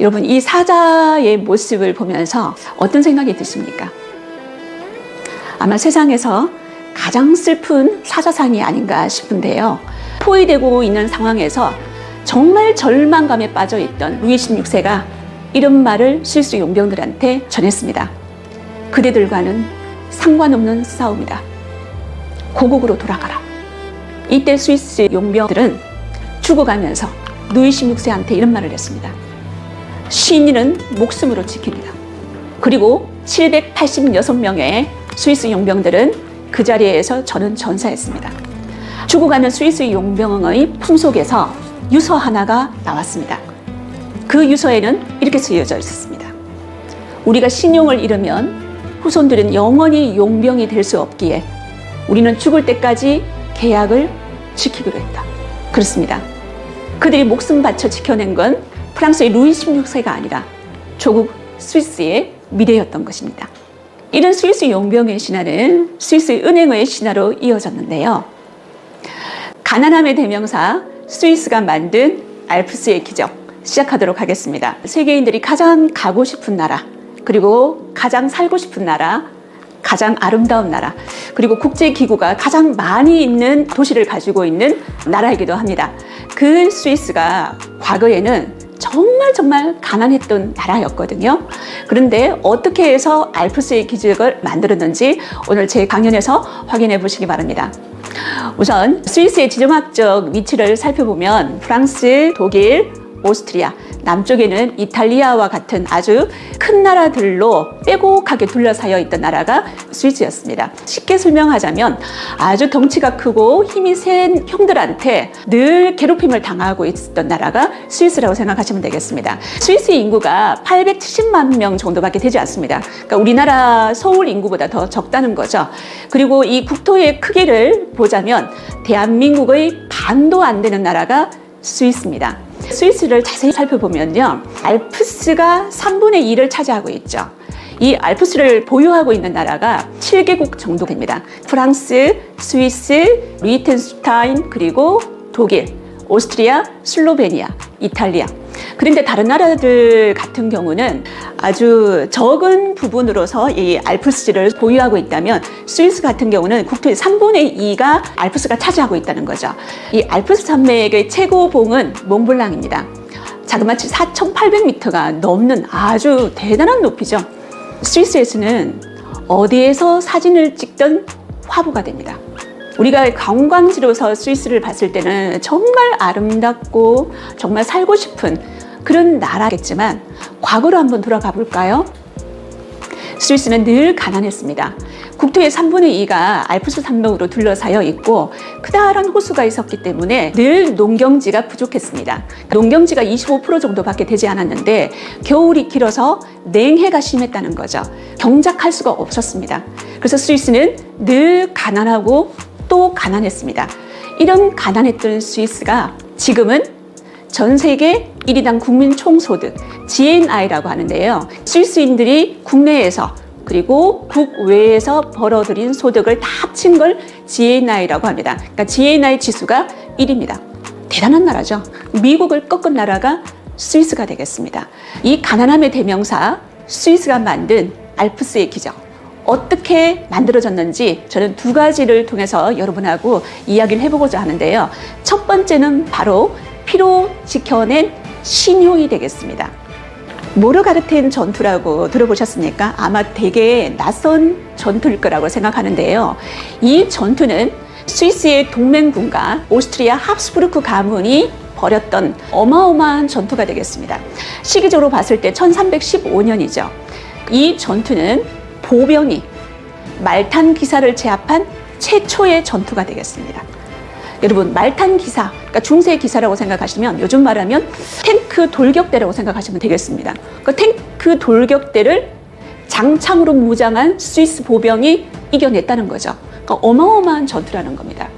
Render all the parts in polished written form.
여러분, 이 사자의 모습을 보면서 어떤 생각이 드십니까? 아마 세상에서 가장 슬픈 사자상이 아닌가 싶은데요. 포위되고 있는 상황에서 정말 절망감에 빠져있던 루이 16세가 이런 말을 스위스 용병들한테 전했습니다. 그대들과는 상관없는 싸움이다. 고국으로 돌아가라. 이때 스위스 용병들은 죽어가면서 루이 16세한테 이런 말을 했습니다. 시인은 목숨으로 지킵니다. 그리고 786명의 스위스 용병들은 그 자리에서 저는 전사했습니다. 죽어가는 스위스 용병의 품속에서 유서 하나가 나왔습니다. 그 유서에는 이렇게 쓰여져 있었습니다. 우리가 신용을 잃으면 후손들은 영원히 용병이 될 수 없기에 우리는 죽을 때까지 계약을 지키기로 했다. 그렇습니다. 그들이 목숨 바쳐 지켜낸 건 프랑스의 루이 16세가 아니라 조국 스위스의 미래였던 것입니다. 이런 스위스 용병의 신화는 스위스 은행의 신화로 이어졌는데요. 가난함의 대명사 스위스가 만든 알프스의 기적 시작하도록 하겠습니다. 세계인들이 가장 가고 싶은 나라, 그리고 가장 살고 싶은 나라, 가장 아름다운 나라, 그리고 국제기구가 가장 많이 있는 도시를 가지고 있는 나라이기도 합니다. 그 스위스가 과거에는 정말 가난했던 나라였거든요. 그런데 어떻게 해서 알프스의 기적을 만들었는지 오늘 제 강연에서 확인해 보시기 바랍니다. 우선 스위스의 지정학적 위치를 살펴보면 프랑스, 독일, 오스트리아, 남쪽에는 이탈리아와 같은 아주 큰 나라들로 빼곡하게 둘러싸여 있던 나라가 스위스였습니다. 쉽게 설명하자면 아주 덩치가 크고 힘이 센 형들한테 늘 괴롭힘을 당하고 있었던 나라가 스위스라고 생각하시면 되겠습니다. 스위스의 인구가 870만 명 정도밖에 되지 않습니다. 그러니까 우리나라 서울 인구보다 더 적다는 거죠. 그리고 이 국토의 크기를 보자면 대한민국의 반도 안 되는 나라가 스위스입니다. 스위스를 자세히 살펴보면요, 알프스가 3분의 2를 차지하고 있죠. 이 알프스를 보유하고 있는 나라가 7개국 정도 됩니다. 프랑스, 스위스, 리히텐슈타인, 그리고 독일, 오스트리아, 슬로베니아, 이탈리아. 그런데 다른 나라들 같은 경우는 아주 적은 부분으로서 이 알프스를 보유하고 있다면 스위스 같은 경우는 국토의 3분의 2가 알프스가 차지하고 있다는 거죠. 이 알프스 산맥의 최고봉은 몽블랑입니다. 자그마치 4,800m가 넘는 아주 대단한 높이죠. 스위스에서는 어디에서 사진을 찍던 화보가 됩니다. 우리가 관광지로서 스위스를 봤을 때는 정말 아름답고 정말 살고 싶은 그런 나라겠지만 과거로 한번 돌아가 볼까요? 스위스는 늘 가난했습니다. 국토의 3분의 2가 알프스 산맥으로 둘러싸여 있고 크다란 호수가 있었기 때문에 늘 농경지가 부족했습니다. 농경지가 25% 정도밖에 되지 않았는데 겨울이 길어서 냉해가 심했다는 거죠. 경작할 수가 없었습니다. 그래서 스위스는 늘 가난하고 또 가난했습니다. 이런 가난했던 스위스가 지금은 전 세계 1위당 국민 총소득 GNI라고 하는데요. 스위스인들이 국내에서 그리고 국외에서 벌어들인 소득을 다 합친 걸 GNI라고 합니다. 그러니까 GNI 지수가 1위입니다. 대단한 나라죠. 미국을 꺾은 나라가 스위스가 되겠습니다. 이 가난함의 대명사 스위스가 만든 알프스의 기적, 어떻게 만들어졌는지 저는 두 가지를 통해서 여러분하고 이야기를 해보고자 하는데요. 첫 번째는 바로 피로 지켜낸 신효이 되겠습니다. 모르가르텐 전투라고 들어보셨습니까? 아마 되게 낯선 전투일 거라고 생각하는데요. 이 전투는 스위스의 동맹군과 오스트리아 합스부르크 가문이 벌였던 어마어마한 전투가 되겠습니다. 시기적으로 봤을 때 1315년이죠. 이 전투는 보병이 말탄 기사를 제압한 최초의 전투가 되겠습니다. 여러분, 말탄 기사, 그러니까 중세 기사라고 생각하시면 요즘 말하면 탱크 돌격대라고 생각하시면 되겠습니다. 그 탱크 돌격대를 장창으로 무장한 스위스 보병이 이겨냈다는 거죠. 그러니까 어마어마한 전투라는 겁니다.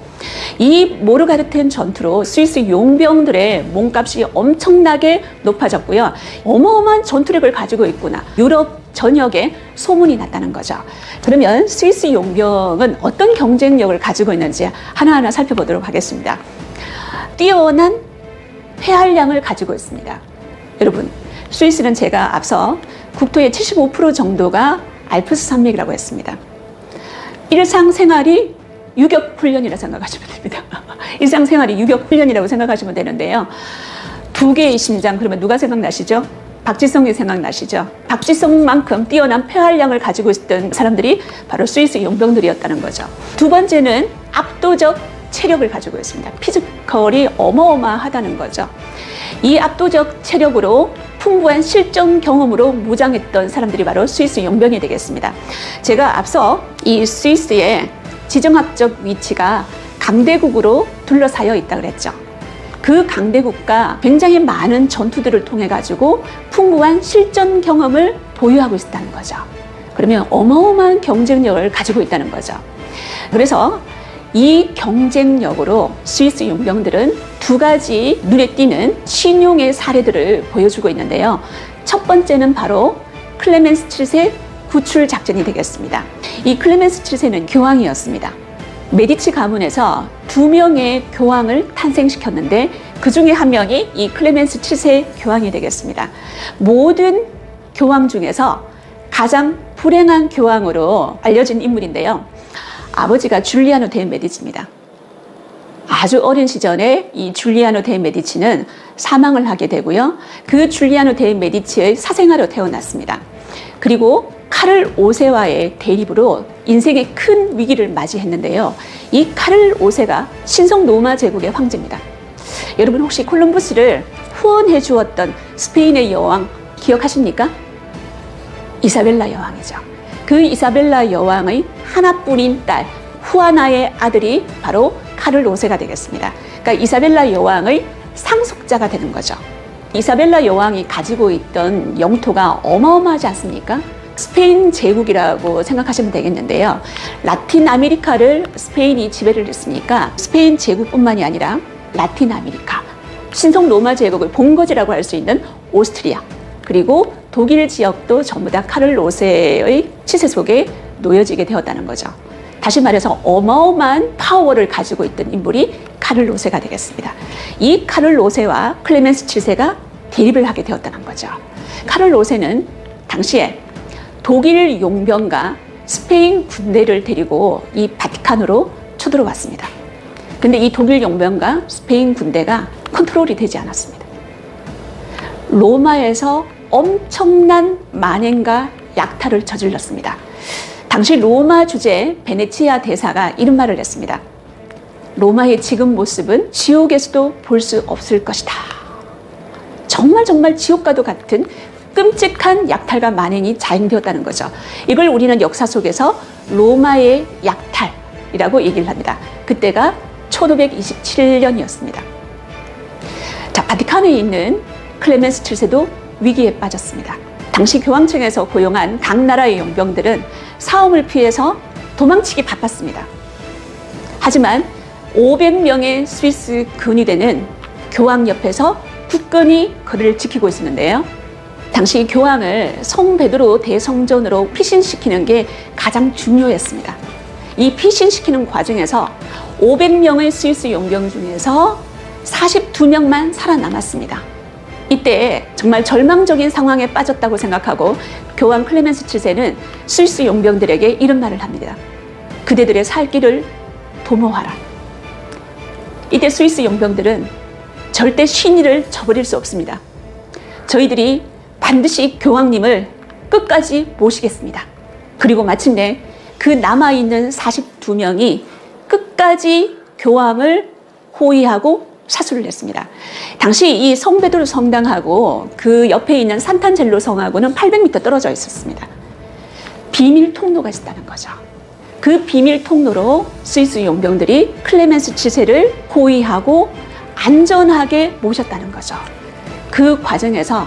이 모르가르텐 전투로 스위스 용병들의 몸값이 엄청나게 높아졌고요. 어마어마한 전투력을 가지고 있구나. 유럽 전역에 소문이 났다는 거죠. 그러면 스위스 용병은 어떤 경쟁력을 가지고 있는지 하나하나 살펴보도록 하겠습니다. 뛰어난 폐활량을 가지고 있습니다. 여러분, 스위스는 제가 앞서 국토의 75% 정도가 알프스 산맥이라고 했습니다. 일상생활이 유격훈련이라 생각하시면 됩니다. 일상생활이 유격훈련이라고 생각하시면 되는데요. 두 개의 심장, 그러면 누가 생각나시죠? 박지성이 생각나시죠? 박지성만큼 뛰어난 폐활량을 가지고 있었던 사람들이 바로 스위스 용병들이었다는 거죠. 두 번째는 압도적 체력을 가지고 있습니다. 피지컬이 어마어마하다는 거죠. 이 압도적 체력으로 풍부한 실전 경험으로 무장했던 사람들이 바로 스위스 용병이 되겠습니다. 제가 앞서 이 스위스의 지정학적 위치가 강대국으로 둘러싸여 있다고 그랬죠. 그 강대국과 굉장히 많은 전투들을 통해 가지고 풍부한 실전 경험을 보유하고 있다는 거죠. 그러면 어마어마한 경쟁력을 가지고 있다는 거죠. 그래서 이 경쟁력으로 스위스 용병들은 두 가지 눈에 띄는 신용의 사례들을 보여주고 있는데요. 첫 번째는 바로 클레멘스 7세 구출 작전이 되겠습니다. 이 클레멘스 7세는 교황이었습니다. 메디치 가문에서 2명의 교황을 탄생시켰는데 그 중에 한 명이 이 클레멘스 7세 교황이 되겠습니다. 모든 교황 중에서 가장 불행한 교황으로 알려진 인물인데요. 아버지가 줄리아노 데 메디치입니다. 아주 어린 시절에 이 줄리아노 데 메디치는 사망을 하게 되고요. 그 줄리아노 데 메디치의 사생아로 태어났습니다. 그리고 카를 5세와의 대립으로 인생의 큰 위기를 맞이했는데요. 이 카를 5세가 신성 로마 제국의 황제입니다. 여러분 혹시 콜럼버스를 후원해 주었던 스페인의 여왕 기억하십니까? 이사벨라 여왕이죠. 그 이사벨라 여왕의 하나뿐인 딸 후아나의 아들이 바로 카를 5세가 되겠습니다. 그러니까 이사벨라 여왕의 상속자가 되는 거죠. 이사벨라 여왕이 가지고 있던 영토가 어마어마하지 않습니까? 스페인 제국이라고 생각하시면 되겠는데요. 라틴 아메리카를 스페인이 지배를 했으니까 스페인 제국뿐만이 아니라 라틴 아메리카, 신성 로마 제국의 본거지라고 할 수 있는 오스트리아, 그리고 독일 지역도 전부 다 카를 5세의 치세 속에 놓여지게 되었다는 거죠. 다시 말해서 어마어마한 파워를 가지고 있던 인물이 카를 5세가 되겠습니다. 이 카를 5세와 클레멘스 7세가 대립을 하게 되었다는 거죠. 카를 5세는 당시에 독일 용병과 스페인 군대를 데리고 이 바티칸으로 쳐들어왔습니다. 근데 이 독일 용병과 스페인 군대가 컨트롤이 되지 않았습니다. 로마에서 엄청난 만행과 약탈을 저질렀습니다. 당시 로마 주재 베네치아 대사가 이런 말을 했습니다. 로마의 지금 모습은 지옥에서도 볼 수 없을 것이다. 정말 지옥과도 같은 끔찍한 약탈과 만행이 자행되었다는 거죠. 이걸 우리는 역사 속에서 로마의 약탈이라고 얘기를 합니다. 그때가 1527년이었습니다. 자, 바티칸에 있는 클레멘스 7세도 위기에 빠졌습니다. 당시 교황청에서 고용한 각 나라의 용병들은 싸움을 피해서 도망치기 바빴습니다. 하지만 500명의 스위스 근위대는 교황 옆에서 굳건히 거리를 지키고 있었는데요. 당시 교황을 성 베드로 대성전으로 피신시키는 게 가장 중요했습니다. 이 피신시키는 과정에서 500명의 스위스 용병 중에서 42명만 살아남았습니다. 이때 정말 절망적인 상황에 빠졌다고 생각하고 교황 클레멘스 7세는 스위스 용병들에게 이런 말을 합니다. 그대들의 살 길을 도모하라. 이때 스위스 용병들은 절대 신의를 저버릴 수 없습니다. 저희들이 반드시 교황님을 끝까지 모시겠습니다. 그리고 마침내 그 남아있는 42명이 끝까지 교황을 호위하고 사수를 했습니다. 당시 이 성베드로 성당하고 그 옆에 있는 산탄젤로 성하고는 800m 떨어져 있었습니다. 비밀 통로가 있었다는 거죠. 그 비밀 통로로 스위스 용병들이 클레멘스 7세를 호위하고 안전하게 모셨다는 거죠. 그 과정에서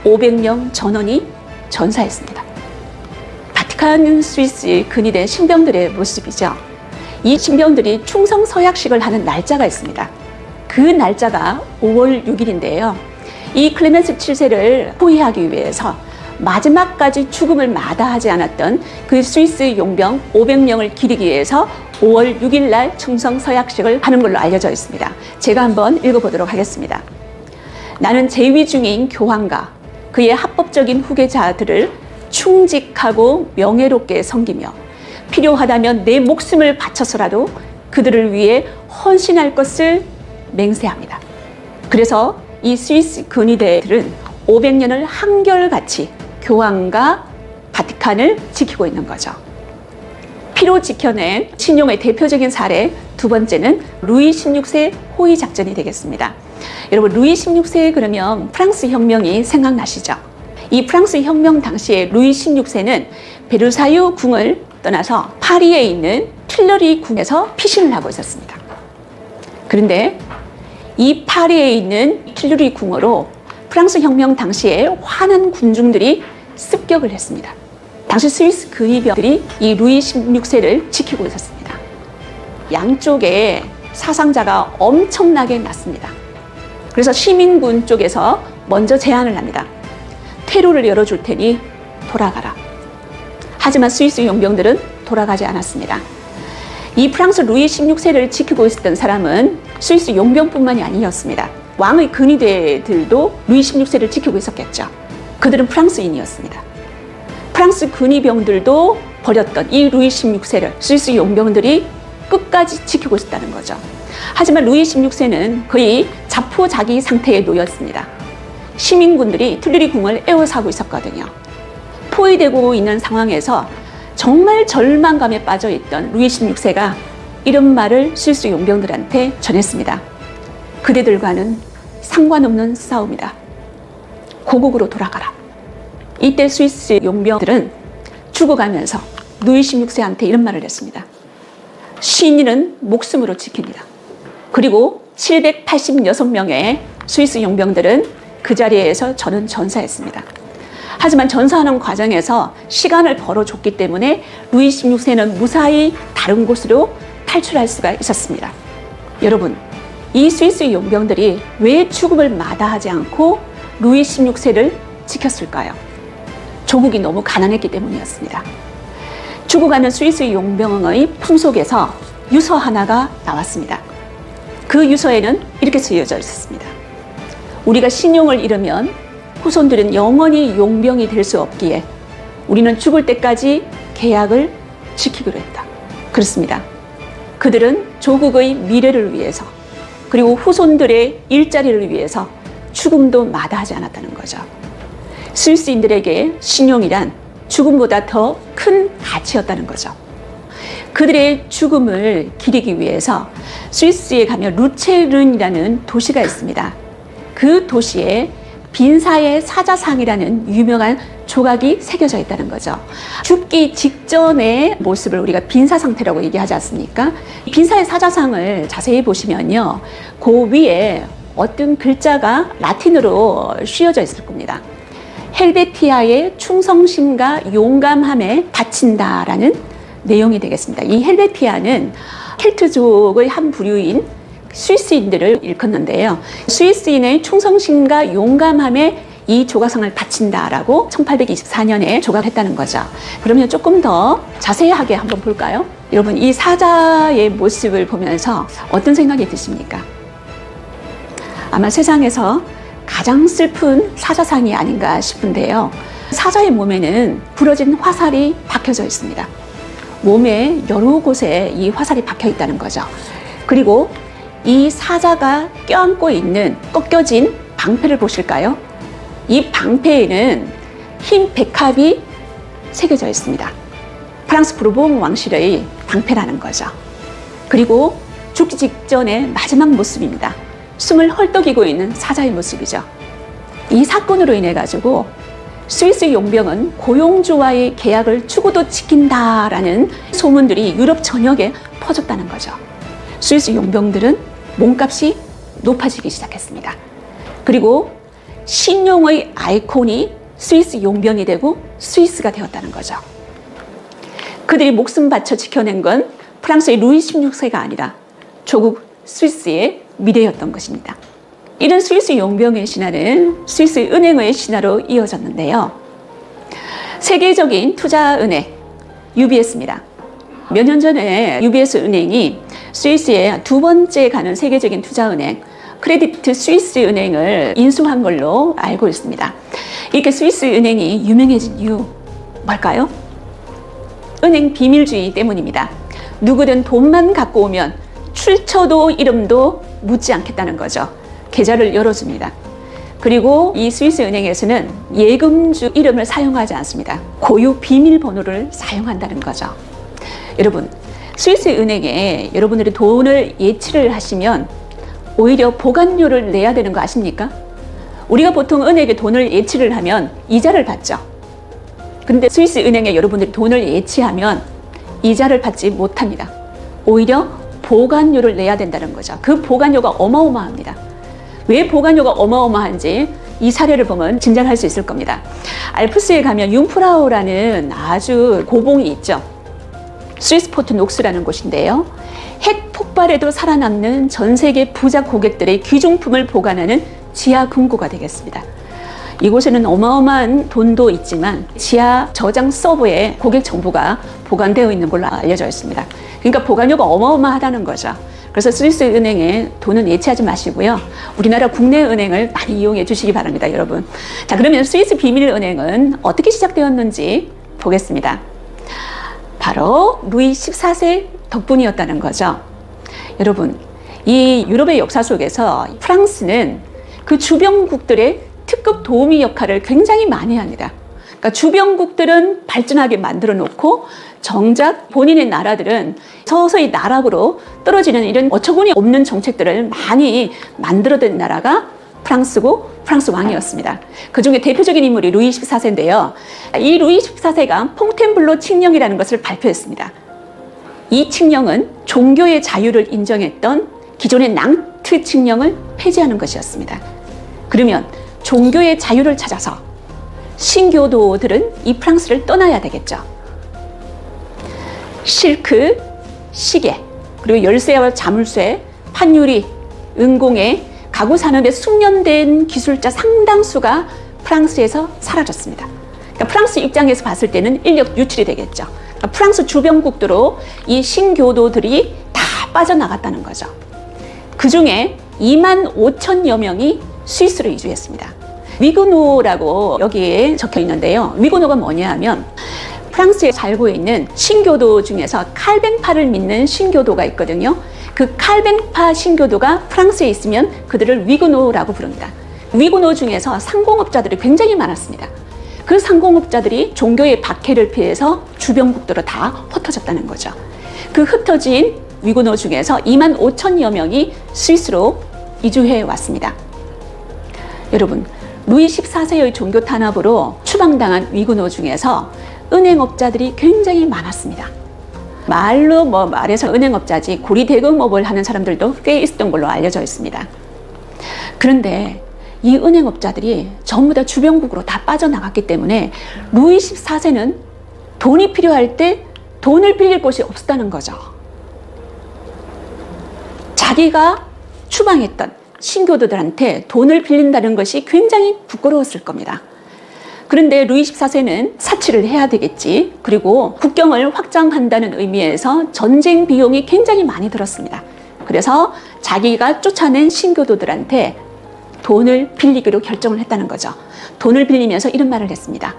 500명 전원이 전사했습니다. 바티칸 스위스에 근위된 신병들의 모습이죠. 이 신병들이 충성 서약식을 하는 날짜가 있습니다. 그 날짜가 5월 6일인데요. 이 클레멘스 7세를 호위하기 위해서 마지막까지 죽음을 마다하지 않았던 그 스위스 용병 500명을 기리기 위해서 5월 6일 날 충성 서약식을 하는 걸로 알려져 있습니다. 제가 한번 읽어보도록 하겠습니다. 나는 제위 중인 교황과 그의 합법적인 후계자들을 충직하고 명예롭게 섬기며 필요하다면 내 목숨을 바쳐서라도 그들을 위해 헌신할 것을 맹세합니다. 그래서 이 스위스 근위대들은 500년을 한결같이 교황과 바티칸을 지키고 있는 거죠. 피로 지켜낸 신용의 대표적인 사례 두 번째는 루이 16세 호위 작전이 되겠습니다. 여러분, 루이 16세 그러면 프랑스 혁명이 생각나시죠? 이 프랑스 혁명 당시에 루이 16세는 베르사유 궁을 떠나서 파리에 있는 틸러리 궁에서 피신을 하고 있었습니다. 그런데 이 파리에 있는 틸러리 궁으로 프랑스 혁명 당시에 화난 군중들이 습격을 했습니다. 당시 스위스 근위병들이 이 루이 16세를 지키고 있었습니다. 양쪽에 사상자가 엄청나게 났습니다. 그래서 시민군 쪽에서 먼저 제안을 합니다. 퇴로를 열어줄 테니 돌아가라. 하지만 스위스 용병들은 돌아가지 않았습니다. 이 프랑스 루이 16세를 지키고 있었던 사람은 스위스 용병뿐만이 아니었습니다. 왕의 근위대들도 루이 16세를 지키고 있었겠죠. 그들은 프랑스인이었습니다. 프랑스 근위병들도 버렸던 이 루이 16세를 스위스 용병들이 끝까지 지키고 있었다는 거죠. 하지만 루이 16세는 거의 자포자기 상태에 놓였습니다. 시민군들이 툴리리 궁을 에워싸고 있었거든요. 포위되고 있는 상황에서 정말 절망감에 빠져있던 루이 16세가 이런 말을 스위스 용병들한테 전했습니다. 그대들과는 상관없는 싸움이다. 고국으로 돌아가라. 이때 스위스 용병들은 죽어가면서 루이 16세한테 이런 말을 했습니다. 시인은 목숨으로 지킵니다. 그리고 786명의 스위스 용병들은 그 자리에서 저는 전사했습니다. 하지만 전사하는 과정에서 시간을 벌어줬기 때문에 루이 16세는 무사히 다른 곳으로 탈출할 수가 있었습니다. 여러분, 이 스위스 용병들이 왜 죽음을 마다하지 않고 루이 16세를 지켰을까요? 조국이 너무 가난했기 때문이었습니다. 죽어가는 스위스 용병의 품속에서 유서 하나가 나왔습니다. 그 유서에는 이렇게 쓰여져 있었습니다. 우리가 신용을 잃으면 후손들은 영원히 용병이 될 수 없기에 우리는 죽을 때까지 계약을 지키기로 했다. 그렇습니다. 그들은 조국의 미래를 위해서 그리고 후손들의 일자리를 위해서 죽음도 마다하지 않았다는 거죠. 스위스인들에게 신용이란 죽음보다 더 큰 가치였다는 거죠. 그들의 죽음을 기리기 위해서 스위스에 가면 루체른이라는 도시가 있습니다. 그 도시에 빈사의 사자상이라는 유명한 조각이 새겨져 있다는 거죠. 죽기 직전의 모습을 우리가 빈사 상태라고 얘기하지 않습니까? 빈사의 사자상을 자세히 보시면요, 그 위에 어떤 글자가 라틴어로 씌어져 있을 겁니다. 헬베티아의 충성심과 용감함에 바친다라는 내용이 되겠습니다. 이 헬베티아는 켈트족의 한 부류인 스위스인들을 일컫는데요. 스위스인의 충성심과 용감함에 이 조각상을 바친다라고 1824년에 조각했다는 거죠. 그러면 조금 더 자세하게 한번 볼까요? 여러분, 이 사자의 모습을 보면서 어떤 생각이 드십니까? 아마 세상에서 가장 슬픈 사자상이 아닌가 싶은데요. 사자의 몸에는 부러진 화살이 박혀져 있습니다. 몸에 여러 곳에 이 화살이 박혀 있다는 거죠. 그리고 이 사자가 껴안고 있는 꺾여진 방패를 보실까요? 이 방패에는 흰 백합이 새겨져 있습니다. 프랑스 부르봉 왕실의 방패라는 거죠. 그리고 죽기 직전의 마지막 모습입니다. 숨을 헐떡이고 있는 사자의 모습이죠. 이 사건으로 인해 가지고 스위스 용병은 고용주와의 계약을 죽어도 지킨다라는 소문들이 유럽 전역에 퍼졌다는 거죠. 스위스 용병들은 몸값이 높아지기 시작했습니다. 그리고 신용의 아이콘이 스위스 용병이 되고 스위스가 되었다는 거죠. 그들이 목숨 바쳐 지켜낸 건 프랑스의 루이 16세가 아니라 조국 스위스의 미래였던 것입니다. 이런 스위스 용병의 신화는 스위스 은행의 신화로 이어졌는데요. 세계적인 투자은행 UBS입니다. 몇 년 전에 UBS 은행이 스위스에 두 번째 가는 세계적인 투자은행 크레디트 스위스 은행을 인수한 걸로 알고 있습니다. 이렇게 스위스 은행이 유명해진 이유 뭘까요? 은행 비밀주의 때문입니다. 누구든 돈만 갖고 오면 출처도 이름도 묻지 않겠다는 거죠. 계좌를 열어줍니다. 그리고 이 스위스 은행에서는 예금주 이름을 사용하지 않습니다. 고유 비밀번호를 사용한다는 거죠. 여러분, 스위스 은행에 여러분들이 돈을 예치를 하시면 오히려 보관료를 내야 되는 거 아십니까? 우리가 보통 은행에 돈을 예치를 하면 이자를 받죠. 근데 스위스 은행에 여러분들이 돈을 예치하면 이자를 받지 못합니다. 오히려 보관료를 내야 된다는 거죠. 그 보관료가 어마어마합니다. 왜 보관료가 어마어마한지 이 사례를 보면 짐작할 수 있을 겁니다. 알프스에 가면 융프라우라는 아주 고봉이 있죠. 스위스포트 녹스라는 곳인데요. 핵 폭발에도 살아남는 전 세계 부자 고객들의 귀중품을 보관하는 지하 금고가 되겠습니다. 이곳에는 어마어마한 돈도 있지만 지하 저장 서버에 고객 정보가 보관되어 있는 걸로 알려져 있습니다. 그러니까 보관료가 어마어마하다는 거죠. 그래서 스위스 은행에 돈은 예치하지 마시고요. 우리나라 국내 은행을 많이 이용해 주시기 바랍니다, 여러분. 자, 그러면 스위스 비밀은행은 어떻게 시작되었는지 보겠습니다. 바로 루이 14세 덕분이었다는 거죠. 여러분, 이 유럽의 역사 속에서 프랑스는 그 주변국들의 특급 도우미 역할을 굉장히 많이 합니다. 그러니까 주변국들은 발전하게 만들어 놓고 정작 본인의 나라들은 서서히 나락으로 떨어지는 이런 어처구니 없는 정책들을 많이 만들어낸 나라가 프랑스고 프랑스 왕이었습니다. 그중에 대표적인 인물이 루이 14세인데요. 이 루이 14세가 퐁텐블로 칙령이라는 것을 발표했습니다. 이 칙령은 종교의 자유를 인정했던 기존의 낭트 칙령을 폐지하는 것이었습니다. 그러면 종교의 자유를 찾아서 신교도들은 이 프랑스를 떠나야 되겠죠. 실크, 시계, 그리고 열쇠와 자물쇠, 판유리, 은공예, 가구 산업에 숙련된 기술자 상당수가 프랑스에서 사라졌습니다. 그러니까 프랑스 입장에서 봤을 때는 인력 유출이 되겠죠. 그러니까 프랑스 주변국도로 이 신교도들이 다 빠져나갔다는 거죠. 그 중에 25,000여 명이 스위스로 이주했습니다. 위그노라고 여기에 적혀 있는데요. 위그노가 뭐냐 하면 프랑스에 살고 있는 신교도 중에서 칼뱅파를 믿는 신교도가 있거든요. 그 칼뱅파 신교도가 프랑스에 있으면 그들을 위그노라고 부릅니다. 위그노 중에서 상공업자들이 굉장히 많았습니다. 그 상공업자들이 종교의 박해를 피해서 주변국도로 다 흩어졌다는 거죠. 그 흩어진 위그노 중에서 25,000여 명이 스위스로 이주해 왔습니다. 여러분, 루이 14세의 종교 탄압으로 추방당한 위그노 중에서 은행업자들이 굉장히 많았습니다. 말로 말해서 은행업자지 고리대금업을 하는 사람들도 꽤 있었던 걸로 알려져 있습니다. 그런데 이 은행업자들이 전부 다 주변국으로 다 빠져나갔기 때문에 루이 14세는 돈이 필요할 때 돈을 빌릴 곳이 없었다는 거죠. 자기가 추방했던 신교도들한테 돈을 빌린다는 것이 굉장히 부끄러웠을 겁니다. 그런데 루이 14세는 사치를 해야 되겠지. 그리고 국경을 확장한다는 의미에서 전쟁 비용이 굉장히 많이 들었습니다. 그래서 자기가 쫓아낸 신교도들한테 돈을 빌리기로 결정을 했다는 거죠. 돈을 빌리면서 이런 말을 했습니다.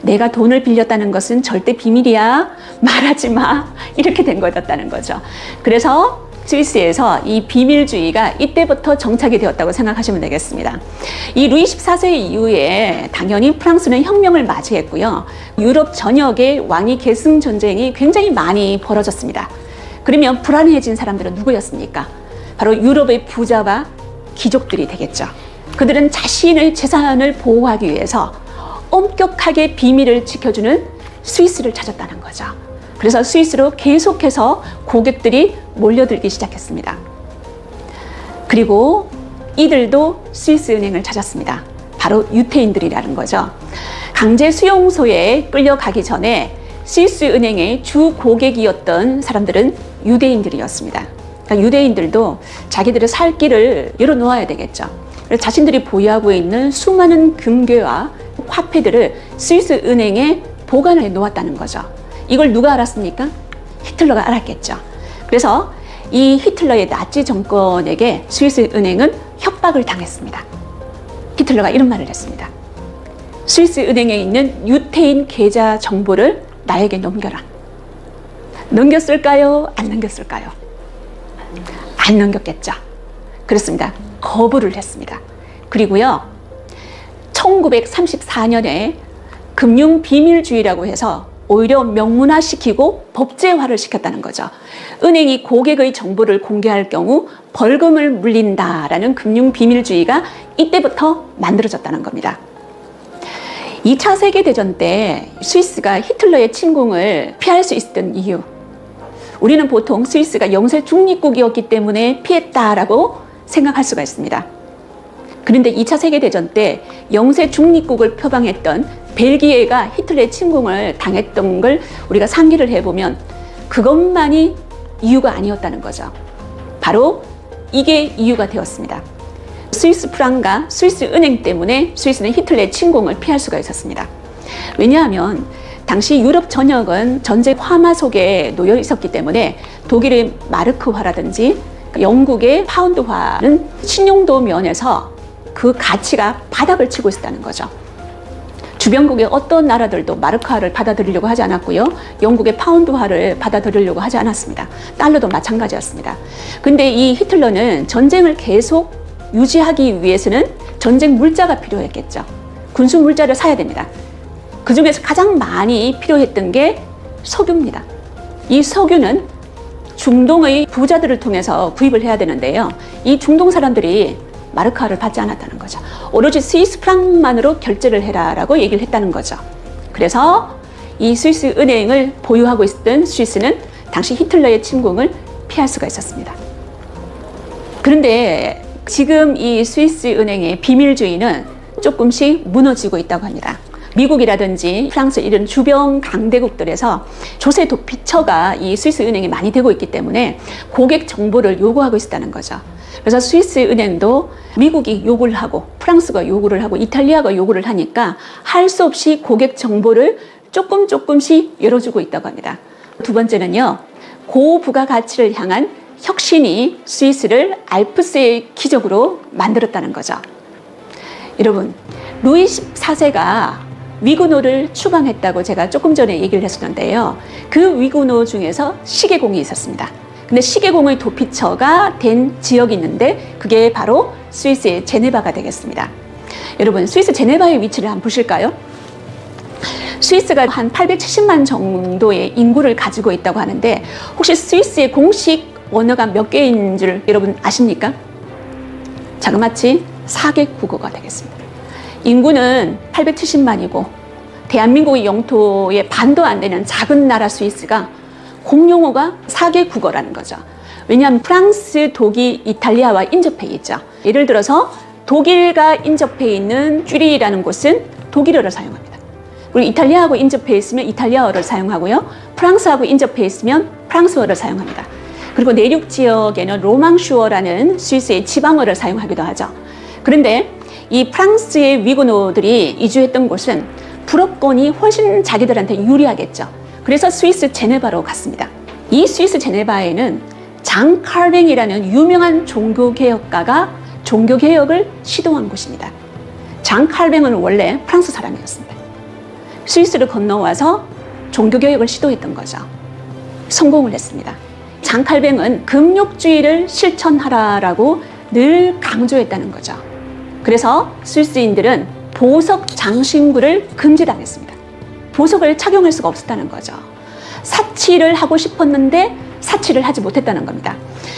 내가 돈을 빌렸다는 것은 절대 비밀이야. 말하지 마. 이렇게 된 거였다는 거죠. 그래서 스위스에서 이 비밀주의가 이때부터 정착이 되었다고 생각하시면 되겠습니다. 이 루이 14세 이후에 당연히 프랑스는 혁명을 맞이했고요. 유럽 전역의 왕위 계승 전쟁이 굉장히 많이 벌어졌습니다. 그러면 불안해진 사람들은 누구였습니까? 바로 유럽의 부자와 귀족들이 되겠죠. 그들은 자신의 재산을 보호하기 위해서 엄격하게 비밀을 지켜주는 스위스를 찾았다는 거죠. 그래서 스위스로 계속해서 고객들이 몰려들기 시작했습니다. 그리고 이들도 스위스 은행을 찾았습니다. 바로 유태인들이라는 거죠. 강제 수용소에 끌려가기 전에 스위스 은행의 주 고객이었던 사람들은 유대인들이었습니다. 그러니까 유대인들도 자기들의 살 길을 열어놓아야 되겠죠. 그래서 자신들이 보유하고 있는 수많은 금괴와 화폐들을 스위스 은행에 보관해 놓았다는 거죠. 이걸 누가 알았습니까? 히틀러가 알았겠죠. 그래서 이 히틀러의 나치 정권에게 스위스 은행은 협박을 당했습니다. 히틀러가 이런 말을 했습니다. 스위스 은행에 있는 유태인 계좌 정보를 나에게 넘겨라. 넘겼을까요? 안 넘겼을까요? 안 넘겼겠죠. 그렇습니다. 거부를 했습니다. 그리고요, 1934년에 금융비밀주의라고 해서 오히려 명문화시키고 법제화를 시켰다는 거죠. 은행이 고객의 정보를 공개할 경우 벌금을 물린다라는 금융비밀주의가 이때부터 만들어졌다는 겁니다. 2차 세계대전 때 스위스가 히틀러의 침공을 피할 수 있었던 이유, 우리는 보통 스위스가 영세 중립국이었기 때문에 피했다라고 생각할 수가 있습니다. 그런데 2차 세계대전 때 영세 중립국을 표방했던 벨기에가 히틀러의 침공을 당했던 걸 우리가 상기를 해보면 그것만이 이유가 아니었다는 거죠. 바로 이게 이유가 되었습니다. 스위스 프랑과 스위스 은행 때문에 스위스는 히틀러의 침공을 피할 수가 있었습니다. 왜냐하면 당시 유럽 전역은 전쟁 화마 속에 놓여 있었기 때문에 독일의 마르크화라든지 영국의 파운드화는 신용도 면에서 그 가치가 바닥을 치고 있었다는 거죠. 주변국의 어떤 나라들도 마르크화를 받아들이려고 하지 않았고요. 영국의 파운드화를 받아들이려고 하지 않았습니다. 달러도 마찬가지였습니다. 근데 이 히틀러는 전쟁을 계속 유지하기 위해서는 전쟁 물자가 필요했겠죠. 군수 물자를 사야 됩니다. 그 중에서 가장 많이 필요했던 게 석유입니다. 이 석유는 중동의 부자들을 통해서 구입을 해야 되는데요. 이 중동 사람들이 마르크화를 받지 않았다는 거죠. 오로지 스위스 프랑만으로 결제를 해라라고 얘기를 했다는 거죠. 그래서 이 스위스 은행을 보유하고 있었던 스위스는 당시 히틀러의 침공을 피할 수가 있었습니다. 그런데 지금 이 스위스 은행의 비밀주의는 조금씩 무너지고 있다고 합니다. 미국이라든지 프랑스 이런 주변 강대국들에서 조세 도피처가 이 스위스 은행에 많이 되고 있기 때문에 고객 정보를 요구하고 있었다는 거죠. 그래서 스위스 은행도 미국이 요구를 하고 프랑스가 요구를 하고 이탈리아가 요구를 하니까 할 수 없이 고객 정보를 조금씩 열어주고 있다고 합니다. 두 번째는요, 고부가가치를 향한 혁신이 스위스를 알프스의 기적으로 만들었다는 거죠. 여러분, 루이 14세가 위구노를 추방했다고 제가 조금 전에 얘기를 했었는데요. 그 위구노 중에서 시계공이 있었습니다. 근데 시계공의 도피처가 된 지역이 있는데 그게 바로 스위스의 제네바가 되겠습니다. 여러분, 스위스 제네바의 위치를 한번 보실까요? 스위스가 한 870만 정도의 인구를 가지고 있다고 하는데 혹시 스위스의 공식 언어가 몇 개인 줄 여러분 아십니까? 자그마치 4개 국어가 되겠습니다. 인구는 870만이고 대한민국의 영토의 반도 안 되는 작은 나라 스위스가 공용어가 4개 국어라는 거죠. 왜냐하면 프랑스, 독일, 이탈리아와 인접해 있죠. 예를 들어서 독일과 인접해 있는 쥐리히라는 곳은 독일어를 사용합니다. 그리고 이탈리아하고 인접해 있으면 이탈리아어를 사용하고요. 프랑스하고 인접해 있으면 프랑스어를 사용합니다. 그리고 내륙 지역에는 로망슈어라는 스위스의 지방어를 사용하기도 하죠. 그런데 이 프랑스의 위구노들이 이주했던 곳은 불어권이 훨씬 자기들한테 유리하겠죠. 그래서 스위스 제네바로 갔습니다. 이 스위스 제네바에는 장 칼뱅이라는 유명한 종교개혁가가 종교개혁을 시도한 곳입니다. 장 칼뱅은 원래 프랑스 사람이었습니다. 스위스를 건너와서 종교개혁을 시도했던 거죠. 성공을 했습니다. 장 칼뱅은 금욕주의를 실천하라라고 늘 강조했다는 거죠. 그래서 스위스인들은 보석 장신구를 금지당했습니다. 보석을 착용할 수가 없었다는 거죠. 사치를 하고 싶었는데 사치를 하지 못했다는 겁니다.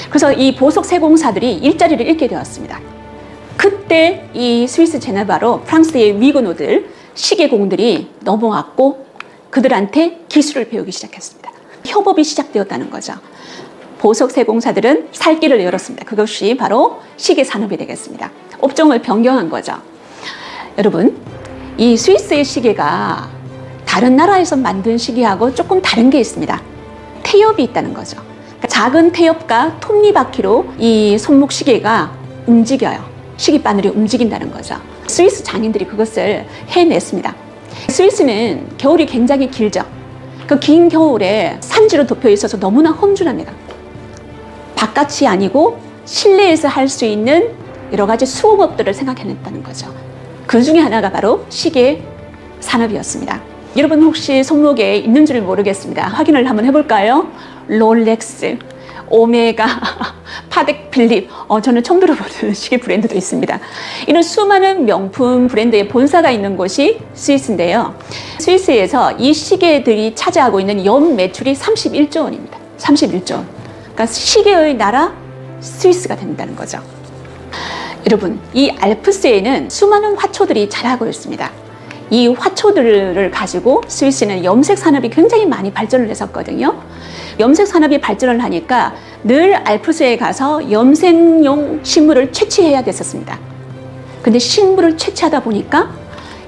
그래서 이 보석 세공사들이 일자리를 잃게 되었습니다. 그때 이 스위스 제네바로 프랑스의 위구노들, 시계공들이 넘어왔고 그들한테 기술을 배우기 시작했습니다. 협업이 시작되었다는 거죠. 보석 세공사들은 살 길을 열었습니다. 그것이 바로 시계 산업이 되겠습니다. 업종을 변경한 거죠. 여러분, 이 스위스의 시계가 다른 나라에서 만든 시계하고 조금 다른 게 있습니다. 태엽이 있다는 거죠. 그러니까 작은 태엽과 톱니바퀴로 이 손목 시계가 움직여요. 시계바늘이 움직인다는 거죠. 스위스 장인들이 그것을 해냈습니다. 스위스는 겨울이 굉장히 길죠. 그 긴 겨울에 산지로 덮여 있어서 너무나 험준합니다. 바깥이 아니고 실내에서 할 수 있는 여러 가지 수공업들을 생각해냈다는 거죠. 그 중에 하나가 바로 시계 산업이었습니다. 여러분 혹시 손목에 있는 줄 모르겠습니다. 확인을 한번 해볼까요? 롤렉스, 오메가, 파덱 필립, 저는 처음 들어보는 시계 브랜드도 있습니다. 이런 수많은 명품 브랜드의 본사가 있는 곳이 스위스인데요. 스위스에서 이 시계들이 차지하고 있는 연 매출이 31조 원입니다. 31조 원. 그러니까 시계의 나라 스위스가 된다는 거죠. 여러분, 이 알프스에는 수많은 화초들이 자라고 있습니다. 이 화초들을 가지고 스위스는 염색 산업이 굉장히 많이 발전을 했었거든요. 염색 산업이 발전을 하니까 늘 알프스에 가서 염색용 식물을 채취해야 됐었습니다. 근데 식물을 채취하다 보니까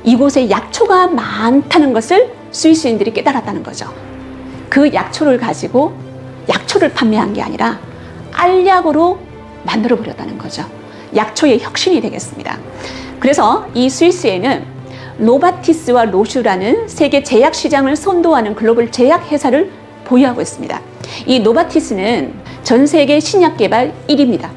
이곳에 약초가 많다는 것을 스위스인들이 깨달았다는 거죠. 그 약초를 가지고 약초를 판매한 게 아니라 알약으로 만들어 버렸다는 거죠. 약초의 혁신이 되겠습니다. 그래서 이 스위스에는 노바티스와 로슈라는 세계 제약 시장을 선도하는 글로벌 제약 회사를 보유하고 있습니다. 이 노바티스는 전 세계 신약 개발 1위입니다.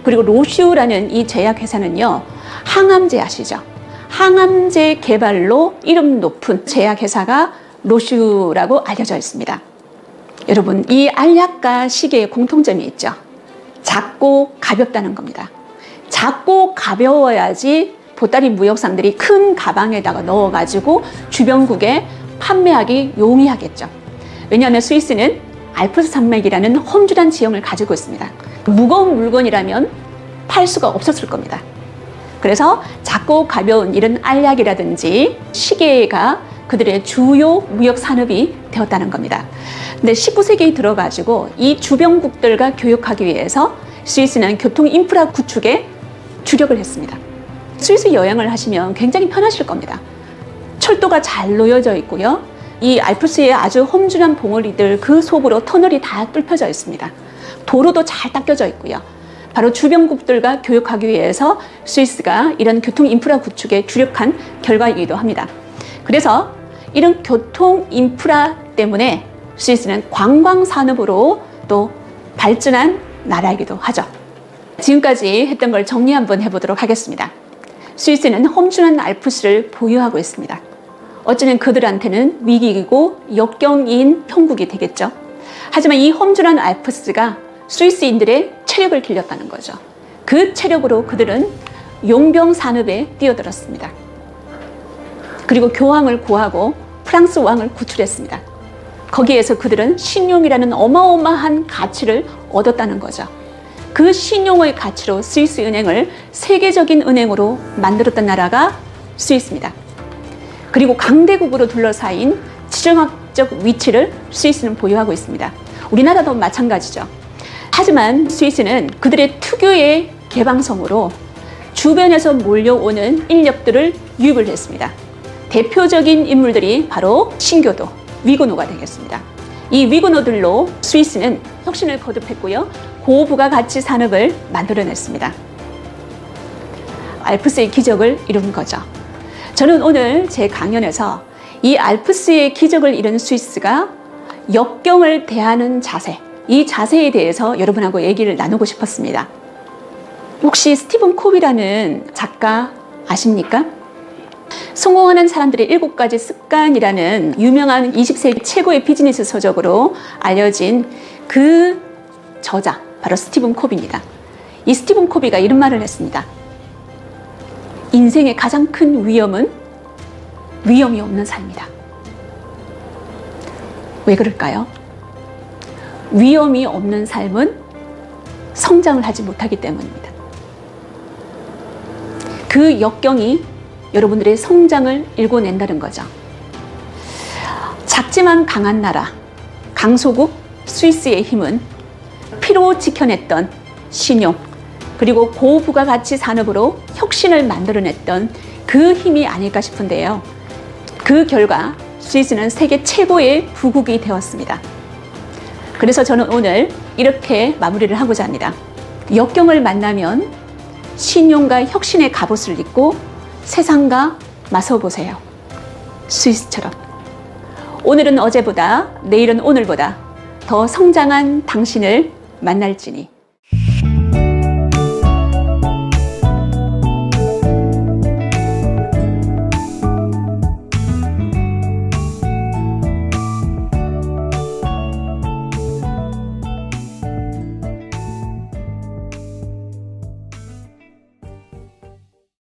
그리고 로슈라는 이 제약 회사는요, 항암제 아시죠? 항암제 개발로 이름 높은 제약 회사가 로슈라고 알려져 있습니다. 여러분, 이 알약과 시계의 공통점이 있죠. 작고 가볍다는 겁니다. 작고 가벼워야지 보따리 무역상들이 큰 가방에다가 넣어가지고 주변국에 판매하기 용이하겠죠. 왜냐하면 스위스는 알프스 산맥이라는 험준한 지형을 가지고 있습니다. 무거운 물건이라면 팔 수가 없었을 겁니다. 그래서 작고 가벼운 이런 알약이라든지 시계가 그들의 주요 무역 산업이 되었다는 겁니다. 근데 19세기에 들어가지고 이 주변국들과 교역하기 위해서 스위스는 교통 인프라 구축에 주력을 했습니다. 스위스 여행을 하시면 굉장히 편하실 겁니다. 철도가 잘 놓여져 있고요. 이 알프스의 아주 험준한 봉우리들 그 속으로 터널이 다 뚫혀져 있습니다. 도로도 잘 닦여져 있고요. 바로 주변국들과 교역하기 위해서 스위스가 이런 교통 인프라 구축에 주력한 결과이기도 합니다. 그래서 이런 교통 인프라 때문에 스위스는 관광 산업으로 또 발전한 나라이기도 하죠. 지금까지 했던 걸 정리 한번 해보도록 하겠습니다. 스위스는 험준한 알프스를 보유하고 있습니다. 어쩌면 그들한테는 위기이고 역경인 형국이 되겠죠. 하지만 이 험준한 알프스가 스위스인들의 체력을 길렀다는 거죠. 그 체력으로 그들은 용병 산업에 뛰어들었습니다. 그리고 교황을 구하고 프랑스 왕을 구출했습니다. 거기에서 그들은 신용이라는 어마어마한 가치를 얻었다는 거죠. 그 신용의 가치로 스위스 은행을 세계적인 은행으로 만들었던 나라가 스위스입니다. 그리고 강대국으로 둘러싸인 지정학적 위치를 스위스는 보유하고 있습니다. 우리나라도 마찬가지죠. 하지만 스위스는 그들의 특유의 개방성으로 주변에서 몰려오는 인력들을 유입을 했습니다. 대표적인 인물들이 바로 신교도, 위고노가 되겠습니다. 이 위고노들로 스위스는 혁신을 거듭했고요. 고부가가치 산업을 만들어냈습니다. 알프스의 기적을 이룬 거죠. 저는 오늘 제 강연에서 이 알프스의 기적을 이룬 스위스가 역경을 대하는 자세, 이 자세에 대해서 여러분하고 얘기를 나누고 싶었습니다. 혹시 스티븐 콥이라는 작가 아십니까? 성공하는 사람들의 7가지 습관이라는 유명한 20세기 최고의 비즈니스 서적으로 알려진 그 저자, 바로 스티븐 콥입니다. 이 스티븐 콥이가 이런 말을 했습니다. 인생의 가장 큰 위험은 위험이 없는 삶이다. 왜 그럴까요? 위험이 없는 삶은 성장을 하지 못하기 때문입니다. 그 역경이 여러분들의 성장을 일궈낸다는 거죠. 작지만 강한 나라, 강소국 스위스의 힘은 피로 지켜냈던 신용, 그리고 고부가가치 산업으로 혁신을 만들어냈던 그 힘이 아닐까 싶은데요. 그 결과 스위스는 세계 최고의 부국이 되었습니다. 그래서 저는 오늘 이렇게 마무리를 하고자 합니다. 역경을 만나면 신용과 혁신의 갑옷을 입고 세상과 맞서보세요. 스위스처럼. 오늘은 어제보다, 내일은 오늘보다 더 성장한 당신을 만날지니.